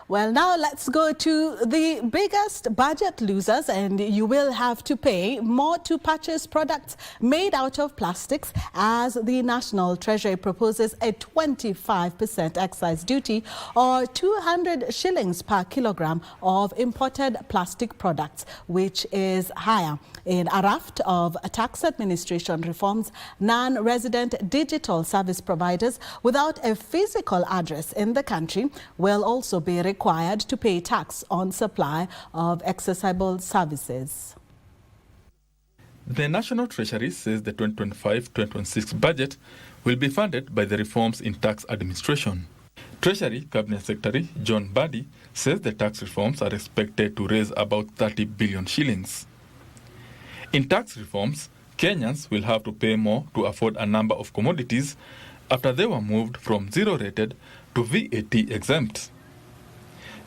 Well, now let's go to the biggest budget losers, and you will have to pay more to purchase products made out of plastics as the National Treasury proposes a 25% excise duty or 200 shillings per kilogram of imported plastic products, which is higher. In a raft of tax administration reforms, non-resident digital service providers without a physical address in the country will also be required to pay tax on supply of accessible services. The National Treasury says the 2025-2026 budget will be funded by the reforms in tax administration. Treasury Cabinet Secretary John Buddy says the tax reforms are expected to raise about 30 billion shillings. In tax reforms, Kenyans will have to pay more to afford a number of commodities after they were moved from zero-rated to VAT exempt.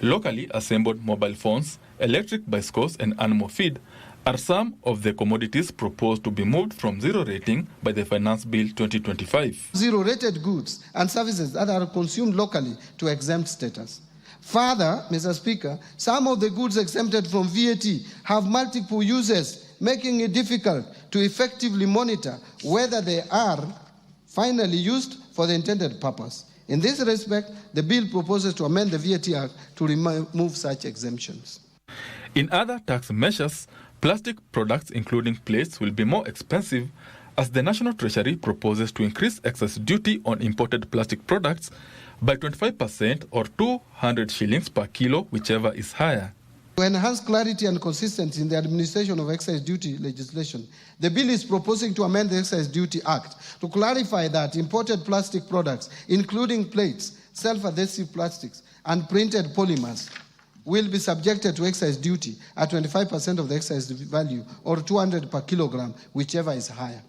Locally assembled mobile phones, electric bicycles and animal feed are some of the commodities proposed to be moved from zero rating by the Finance Bill 2025. Zero-rated goods and services that are consumed locally to exempt status. Further, Mr. Speaker, some of the goods exempted from VAT have multiple uses, making it difficult to effectively monitor whether they are finally used for the intended purpose. In this respect, the bill proposes to amend the VAT Act to remove such exemptions. In other tax measures, plastic products including plates will be more expensive as the National Treasury proposes to increase excess duty on imported plastic products by 25% or 200 shillings per kilo, whichever is higher. To enhance clarity and consistency in the administration of excise duty legislation, the bill is proposing to amend the Excise Duty Act to clarify that imported plastic products, including plates, self-adhesive plastics, and printed polymers, will be subjected to excise duty at 25% of the excise value or 200 per kilogram, whichever is higher.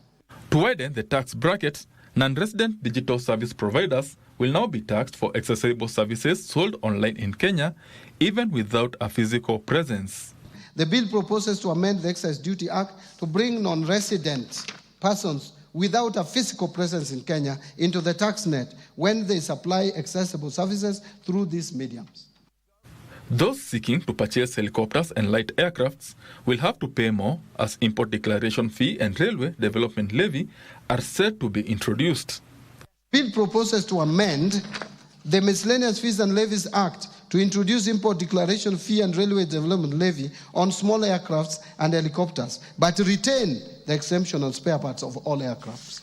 To widen the tax bracket, non-resident digital service providers will now be taxed for accessible services sold online in Kenya, even without a physical presence. The bill proposes to amend the Excise Duty Act to bring non-resident persons without a physical presence in Kenya into the tax net when they supply accessible services through these mediums. Those seeking to purchase helicopters and light aircrafts will have to pay more as import declaration fee and railway development levy are set to be introduced. The bill proposes to amend the Miscellaneous Fees and Levies Act to introduce import declaration fee and railway development levy on small aircrafts and helicopters, but retain the exemption on spare parts of all aircrafts.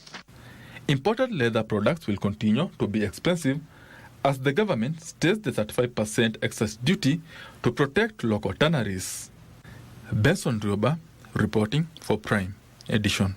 Imported leather products will continue to be expensive as the government states the 35% excess duty to protect local tanneries. Benson Rioba reporting for Prime Edition.